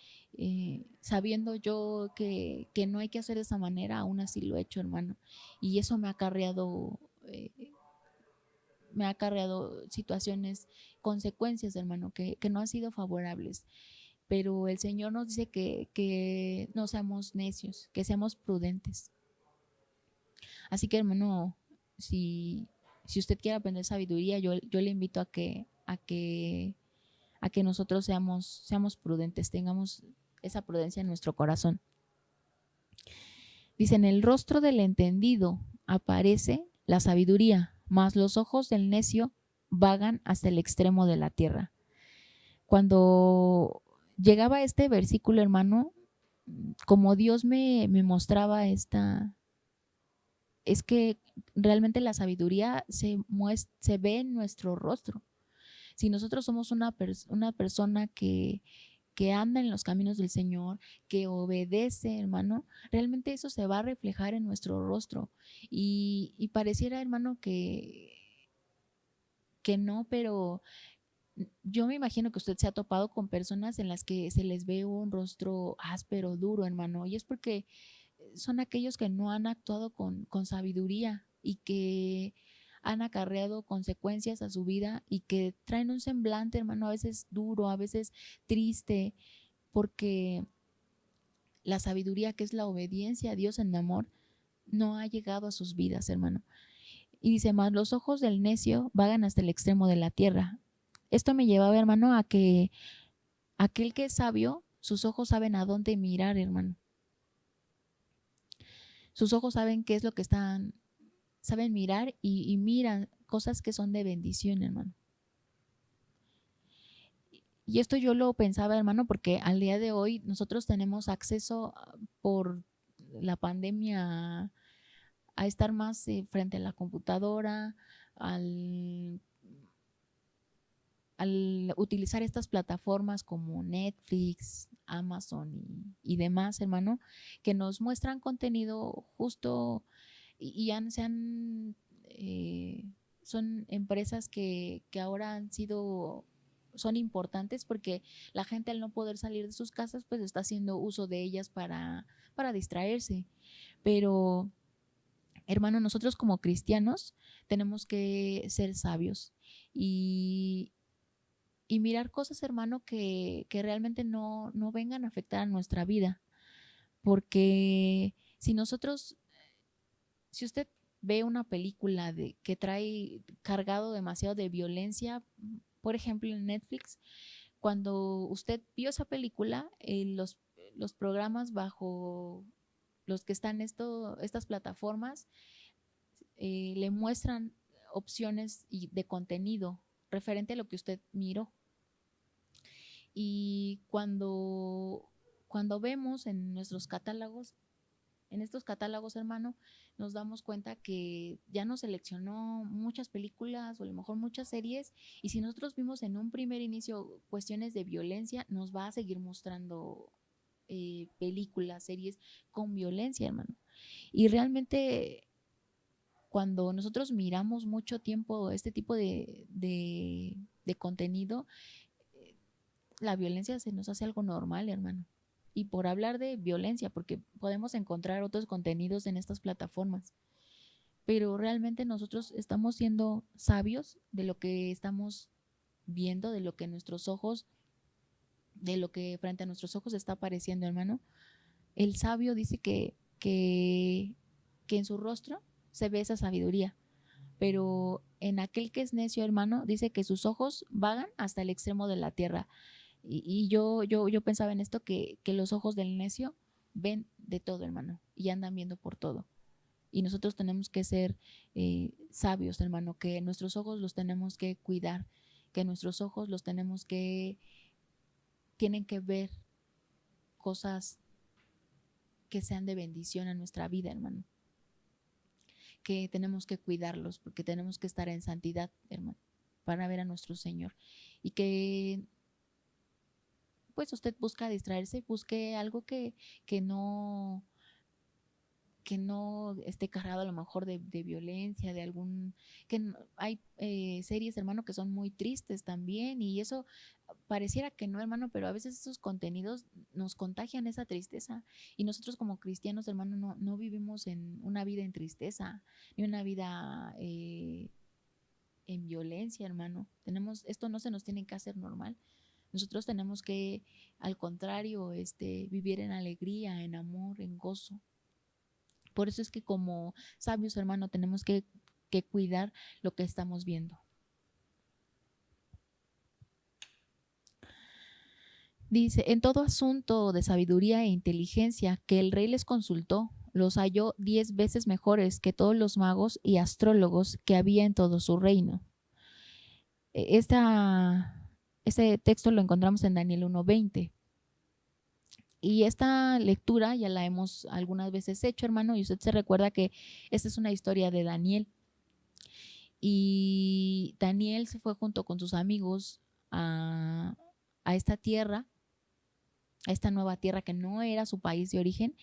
S1: sabiendo yo que no hay que hacer de esa manera, aún así lo he hecho, hermano, y eso me ha acarreado situaciones, consecuencias, hermano, que no han sido favorables. Pero el Señor nos dice que no seamos necios, que seamos prudentes. Así que, hermano, si usted quiere aprender sabiduría, yo le invito a que nosotros seamos prudentes, tengamos esa prudencia en nuestro corazón. Dice, en el rostro del entendido aparece la sabiduría, mas los ojos del necio vagan hasta el extremo de la tierra. Cuando llegaba este versículo, hermano, como Dios me mostraba es que realmente la sabiduría se ve en nuestro rostro. Si nosotros somos una persona que anda en los caminos del Señor, que obedece, hermano, realmente eso se va a reflejar en nuestro rostro. Y pareciera, hermano, que no, pero yo me imagino que usted se ha topado con personas en las que se les ve un rostro áspero, duro, hermano, y es porque son aquellos que no han actuado con sabiduría y que han acarreado consecuencias a su vida y que traen un semblante, hermano, a veces duro, a veces triste, porque la sabiduría, que es la obediencia a Dios en amor, no ha llegado a sus vidas, hermano. Y dice más, los ojos del necio vagan hasta el extremo de la tierra. Esto me llevaba, hermano, a que aquel que es sabio, sus ojos saben a dónde mirar, hermano. Sus ojos saben qué es lo que saben mirar y miran cosas que son de bendición, hermano. Y esto yo lo pensaba, hermano, porque al día de hoy nosotros tenemos acceso por la pandemia a estar más frente a la computadora, al utilizar estas plataformas como Netflix, Amazon y demás, hermano, que nos muestran contenido justo y son empresas que ahora son importantes porque la gente, al no poder salir de sus casas, pues está haciendo uso de ellas para distraerse. Pero, hermano, nosotros como cristianos tenemos que ser sabios y, y mirar cosas, hermano, que realmente no vengan a afectar a nuestra vida. Porque si usted ve una película que trae cargado demasiado de violencia, por ejemplo en Netflix, cuando usted vio esa película, los programas bajo los que están estas plataformas le muestran opciones de contenido referente a lo que usted miró. Y cuando vemos en estos catálogos, hermano, nos damos cuenta que ya nos seleccionó muchas películas o a lo mejor muchas series, y si nosotros vimos en un primer inicio cuestiones de violencia, nos va a seguir mostrando películas, series con violencia, hermano. Y realmente cuando nosotros miramos mucho tiempo este tipo de contenido, la violencia se nos hace algo normal, hermano. Y por hablar de violencia, porque podemos encontrar otros contenidos en estas plataformas, pero realmente nosotros estamos siendo sabios de lo que estamos viendo, de lo que frente a nuestros ojos está apareciendo, hermano. El sabio dice que en su rostro se ve esa sabiduría, pero en aquel que es necio, hermano, dice que sus ojos vagan hasta el extremo de la tierra. Y yo pensaba en esto, que los ojos del necio ven de todo, hermano, y andan viendo por todo. Y nosotros tenemos que ser sabios, hermano, que nuestros ojos los tenemos que cuidar, que nuestros ojos tienen que ver cosas que sean de bendición a nuestra vida, hermano. Que tenemos que cuidarlos, porque tenemos que estar en santidad, hermano, para ver a nuestro Señor. Y que pues usted busca distraerse, busque algo que no esté cargado a lo mejor de violencia, hay series, hermano, que son muy tristes también, y eso pareciera que no, hermano, pero a veces esos contenidos nos contagian esa tristeza, y nosotros como cristianos, hermano, no vivimos en una vida en tristeza, ni una vida en violencia, hermano. Esto no se nos tiene que hacer normal. Nosotros tenemos que, al contrario, vivir en alegría, en amor, en gozo. Por eso es que como sabios, hermano, tenemos que cuidar lo que estamos viendo. Dice, en todo asunto de sabiduría e inteligencia que el rey les consultó, los halló 10 veces mejores que todos los magos y astrólogos que había en todo su reino. Este texto lo encontramos en Daniel 1:20. Y esta lectura ya la hemos algunas veces hecho, hermano, y usted se recuerda que esta es una historia de Daniel. Y Daniel se fue junto con sus amigos a esta tierra, a esta nueva tierra que no era su país de origen,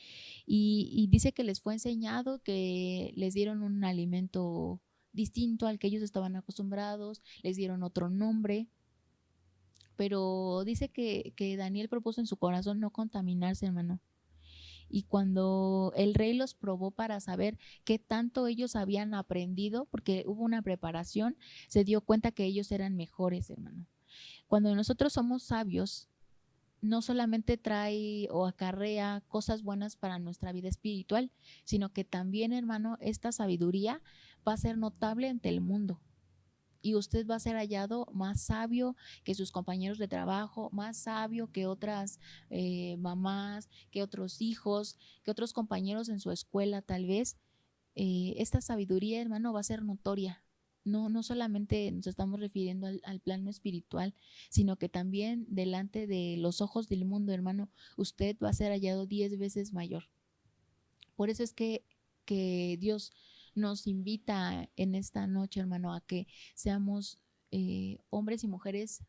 S1: y dice que les fue enseñado, que les dieron un alimento distinto al que ellos estaban acostumbrados, les dieron otro nombre, pero dice que Daniel propuso en su corazón no contaminarse, hermano. Y cuando el rey los probó para saber qué tanto ellos habían aprendido, porque hubo una preparación, se dio cuenta que ellos eran mejores, hermano. Cuando nosotros somos sabios, no solamente trae o acarrea cosas buenas para nuestra vida espiritual, sino que también, hermano, esta sabiduría va a ser notable ante el mundo. Y usted va a ser hallado más sabio que sus compañeros de trabajo, más sabio que otras mamás, que otros hijos, que otros compañeros en su escuela tal vez. Esta sabiduría, hermano, va a ser notoria. No solamente nos estamos refiriendo al plano espiritual, sino que también delante de los ojos del mundo, hermano, usted va a ser hallado 10 veces mayor. Por eso es que Dios nos invita en esta noche, hermano, a que seamos hombres y mujeres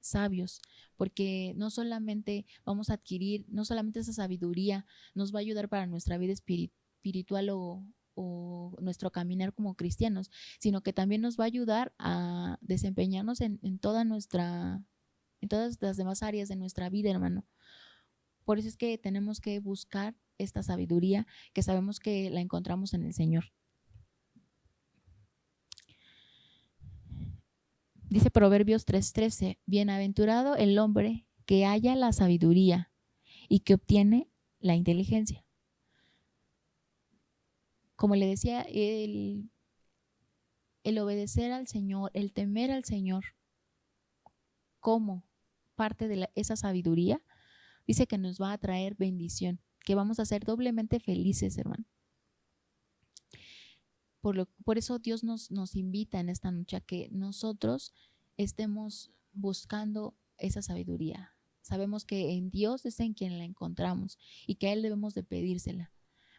S1: sabios, porque no solamente vamos a adquirir, no solamente esa sabiduría nos va a ayudar para nuestra vida espiritual o nuestro caminar como cristianos, sino que también nos va a ayudar a desempeñarnos en todas las demás áreas de nuestra vida, hermano. Por eso es que tenemos que buscar esta sabiduría, que sabemos que la encontramos en el Señor. Dice Proverbios 3:13, bienaventurado el hombre que halla la sabiduría y que obtiene la inteligencia. Como le decía, el obedecer al Señor, el temer al Señor como parte de esa sabiduría, dice que nos va a traer bendición, que vamos a ser doblemente felices, hermano. Por eso Dios nos invita en esta noche a que nosotros estemos buscando esa sabiduría. Sabemos que en Dios es en quien la encontramos y que a Él debemos de pedírsela,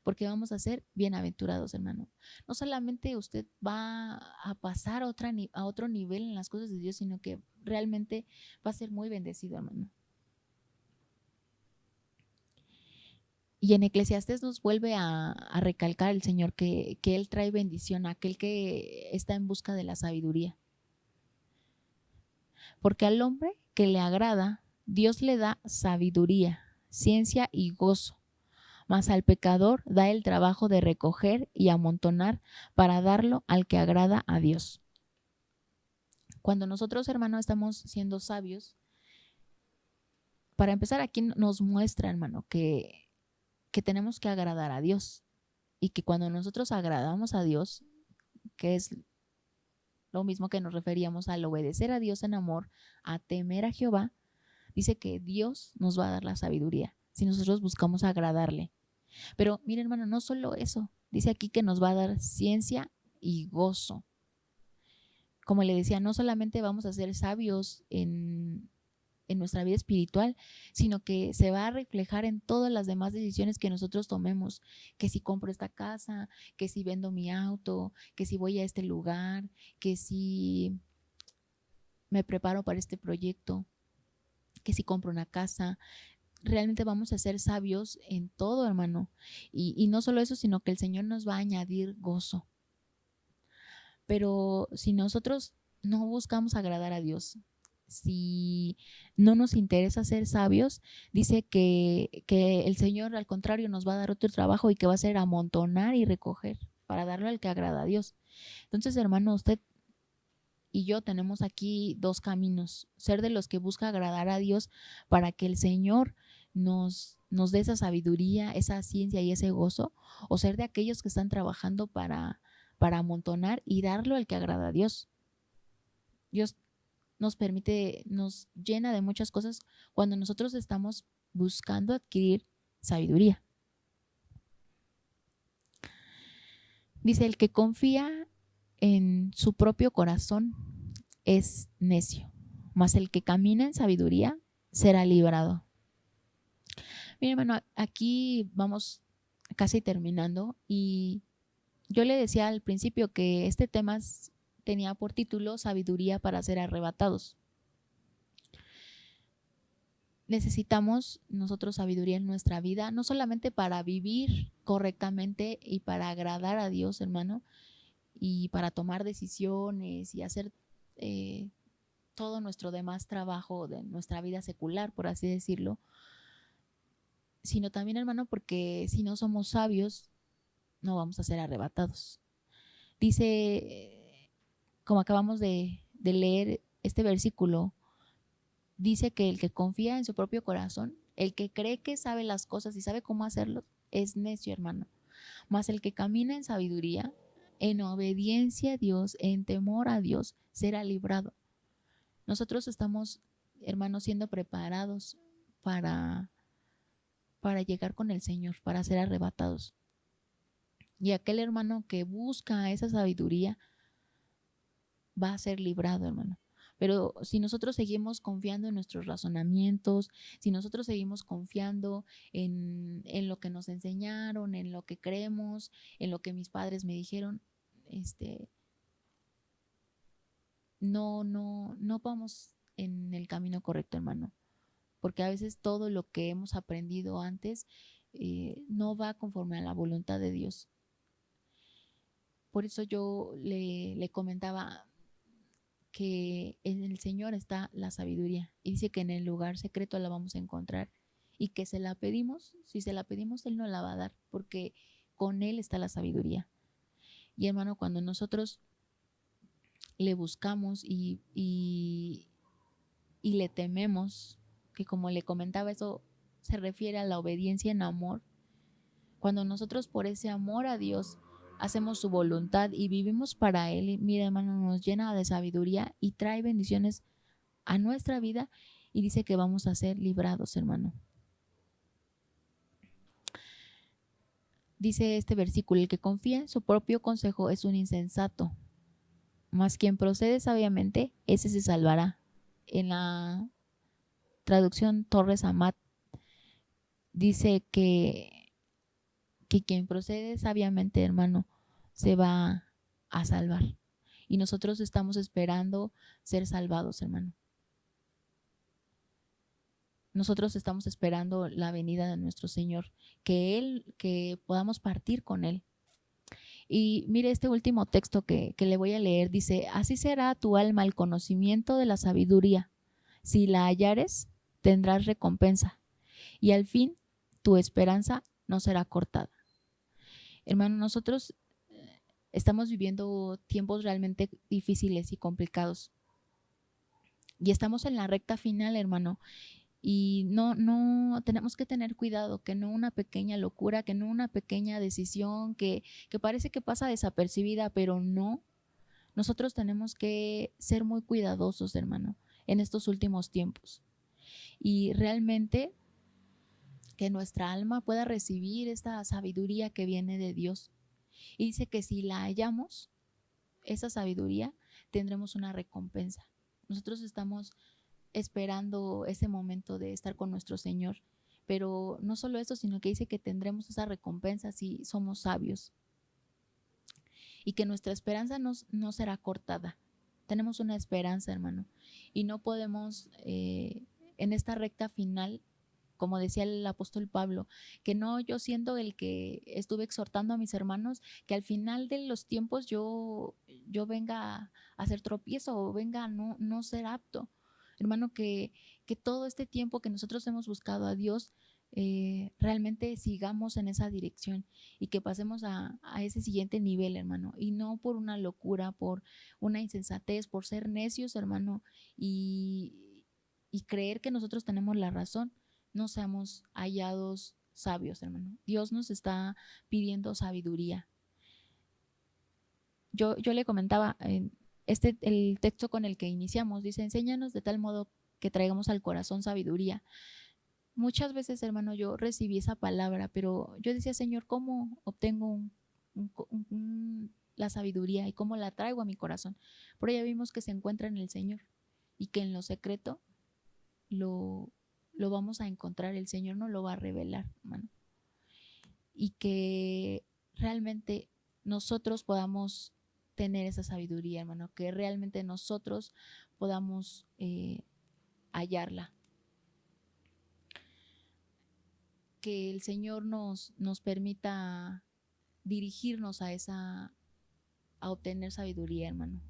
S1: porque vamos a ser bienaventurados, hermano. No solamente usted va a pasar a otro nivel en las cosas de Dios, sino que realmente va a ser muy bendecido, hermano. Y en Eclesiastés nos vuelve a recalcar el Señor que Él trae bendición a aquel que está en busca de la sabiduría. Porque al hombre que le agrada, Dios le da sabiduría, ciencia y gozo. Mas al pecador da el trabajo de recoger y amontonar para darlo al que agrada a Dios. Cuando nosotros, hermano, estamos siendo sabios, para empezar, aquí nos muestra, hermano, que tenemos que agradar a Dios y que cuando nosotros agradamos a Dios, que es lo mismo que nos referíamos al obedecer a Dios en amor, a temer a Jehová, dice que Dios nos va a dar la sabiduría si nosotros buscamos agradarle. Pero mire, hermano, no solo eso, dice aquí que nos va a dar ciencia y gozo. Como le decía, no solamente vamos a ser sabios en nuestra vida espiritual, sino que se va a reflejar en todas las demás decisiones que nosotros tomemos, que si compro esta casa, que si vendo mi auto, que si voy a este lugar, que si me preparo para este proyecto, que si compro una casa. Realmente vamos a ser sabios en todo, hermano. Y no solo eso, sino que el Señor nos va a añadir gozo. Pero si nosotros no buscamos agradar a Dios, si no nos interesa ser sabios, dice que el Señor al contrario nos va a dar otro trabajo y que va a ser amontonar y recoger para darle al que agrada a Dios. Entonces, hermano, usted y yo tenemos aquí dos caminos: ser de los que busca agradar a Dios para que el Señor nos dé esa sabiduría, esa ciencia y ese gozo, o ser de aquellos que están trabajando para amontonar y darlo al que agrada a Dios. Dios nos permite, nos llena de muchas cosas cuando nosotros estamos buscando adquirir sabiduría. Dice, el que confía en su propio corazón es necio, mas el que camina en sabiduría será librado. Mira, hermano, aquí vamos casi terminando y yo le decía al principio que este tema tenía por título Sabiduría para ser arrebatados. Necesitamos nosotros sabiduría en nuestra vida, no solamente para vivir correctamente y para agradar a Dios, hermano, y para tomar decisiones y hacer todo nuestro demás trabajo de nuestra vida secular, por así decirlo, sino también, hermano, porque si no somos sabios, no vamos a ser arrebatados. Dice, como acabamos de leer este versículo, dice que el que confía en su propio corazón, el que cree que sabe las cosas y sabe cómo hacerlo, es necio, hermano. Mas el que camina en sabiduría, en obediencia a Dios, en temor a Dios, será librado. Nosotros estamos, hermanos, siendo preparados para llegar con el Señor, para ser arrebatados. Y aquel hermano que busca esa sabiduría va a ser librado, hermano. Pero si nosotros seguimos confiando en nuestros razonamientos, si nosotros seguimos confiando en lo que nos enseñaron, en lo que creemos, en lo que mis padres me dijeron, no vamos en el camino correcto, hermano. Porque a veces todo lo que hemos aprendido antes no va conforme a la voluntad de Dios. Por eso yo le comentaba que en el Señor está la sabiduría y dice que en el lugar secreto la vamos a encontrar y que se la pedimos, si se la pedimos Él nos la va a dar porque con Él está la sabiduría. Y hermano, cuando nosotros le buscamos y le tememos, que como le comentaba, eso se refiere a la obediencia en amor, cuando nosotros por ese amor a Dios hacemos su voluntad y vivimos para Él, mira, hermano, nos llena de sabiduría y trae bendiciones a nuestra vida y dice que vamos a ser librados, hermano. Dice este versículo, el que confía en su propio consejo es un insensato, mas quien procede sabiamente, ese se salvará. En la traducción Torres Amat dice que quien procede sabiamente, hermano, se va a salvar. Y nosotros estamos esperando ser salvados, hermano. Nosotros estamos esperando la venida de nuestro Señor, que podamos partir con Él. Y mire este último texto que le voy a leer, dice, así será tu alma el conocimiento de la sabiduría. Si la hallares, tendrás recompensa. Y al fin, tu esperanza no será cortada. Hermano, nosotros estamos viviendo tiempos realmente difíciles y complicados. Y estamos en la recta final, hermano. Y no tenemos que tener cuidado, que no una pequeña locura, que no una pequeña decisión que parece que pasa desapercibida, pero no. Nosotros tenemos que ser muy cuidadosos, hermano, en estos últimos tiempos. Y realmente que nuestra alma pueda recibir esta sabiduría que viene de Dios. Y dice que si la hallamos, esa sabiduría, tendremos una recompensa. Nosotros estamos esperando ese momento de estar con nuestro Señor, pero no solo eso, sino que dice que tendremos esa recompensa si somos sabios y que nuestra esperanza no será cortada. Tenemos una esperanza, hermano, y no podemos en esta recta final, como decía el apóstol Pablo, que no yo siendo el que estuve exhortando a mis hermanos, que al final de los tiempos yo venga a hacer tropiezo o venga a no ser apto. Hermano, que todo este tiempo que nosotros hemos buscado a Dios, realmente sigamos en esa dirección y que pasemos a ese siguiente nivel, hermano, y no por una locura, por una insensatez, por ser necios, hermano, y creer que nosotros tenemos la razón. No seamos hallados sabios, hermano. Dios nos está pidiendo sabiduría. Yo le comentaba, el texto con el que iniciamos dice, enséñanos de tal modo que traigamos al corazón sabiduría. Muchas veces, hermano, yo recibí esa palabra, pero yo decía, Señor, ¿cómo obtengo la sabiduría y cómo la traigo a mi corazón. Por ella vimos que se encuentra en el Señor y que en lo secreto lo vamos a encontrar, el Señor nos lo va a revelar, hermano. Y que realmente nosotros podamos tener esa sabiduría, hermano, que realmente nosotros podamos hallarla. Que el Señor nos permita dirigirnos a obtener sabiduría, hermano.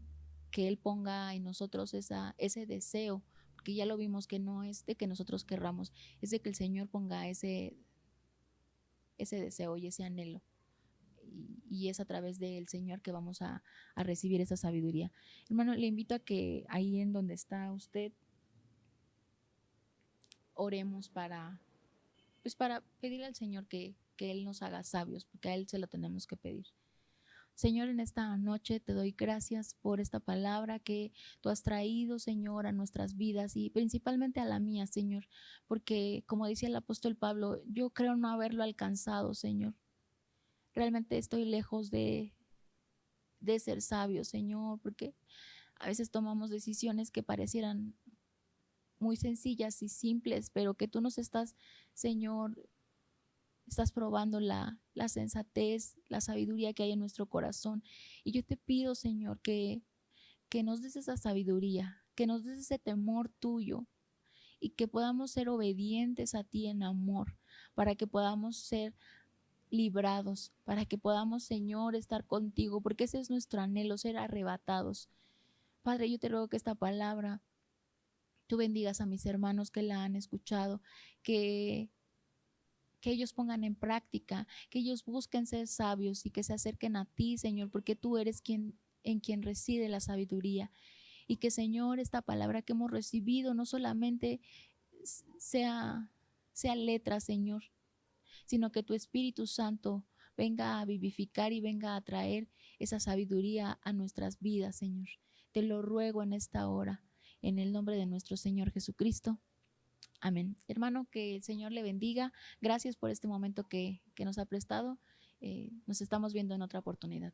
S1: Que Él ponga en nosotros ese deseo, porque ya lo vimos que no es de que nosotros querramos, es de que el Señor ponga ese deseo y ese anhelo. Y es a través del Señor que vamos a recibir esa sabiduría. Hermano, le invito a que ahí en donde está usted, oremos para pedirle al Señor que Él nos haga sabios, porque a Él se lo tenemos que pedir. Señor, en esta noche te doy gracias por esta palabra que tú has traído, Señor, a nuestras vidas y principalmente a la mía, Señor, porque como decía el apóstol Pablo, yo creo no haberlo alcanzado, Señor. Realmente estoy lejos de ser sabio, Señor, porque a veces tomamos decisiones que parecieran muy sencillas y simples, pero que tú nos estás, Señor, estás probando la sensatez, la sabiduría que hay en nuestro corazón. Y yo te pido, Señor, que nos des esa sabiduría, que nos des ese temor tuyo y que podamos ser obedientes a ti en amor, para que podamos ser librados, para que podamos, Señor, estar contigo, porque ese es nuestro anhelo, ser arrebatados. Padre, yo te ruego que esta palabra tú bendigas a mis hermanos que la han escuchado, que ellos pongan en práctica, que ellos busquen ser sabios y que se acerquen a ti, Señor, porque tú eres en quien reside la sabiduría. Y que, Señor, esta palabra que hemos recibido no solamente sea letra, Señor, sino que tu Espíritu Santo venga a vivificar y venga a traer esa sabiduría a nuestras vidas, Señor. Te lo ruego en esta hora, en el nombre de nuestro Señor Jesucristo. Amén. Hermano, que el Señor le bendiga. Gracias por este momento que nos ha prestado. Nos estamos viendo en otra oportunidad.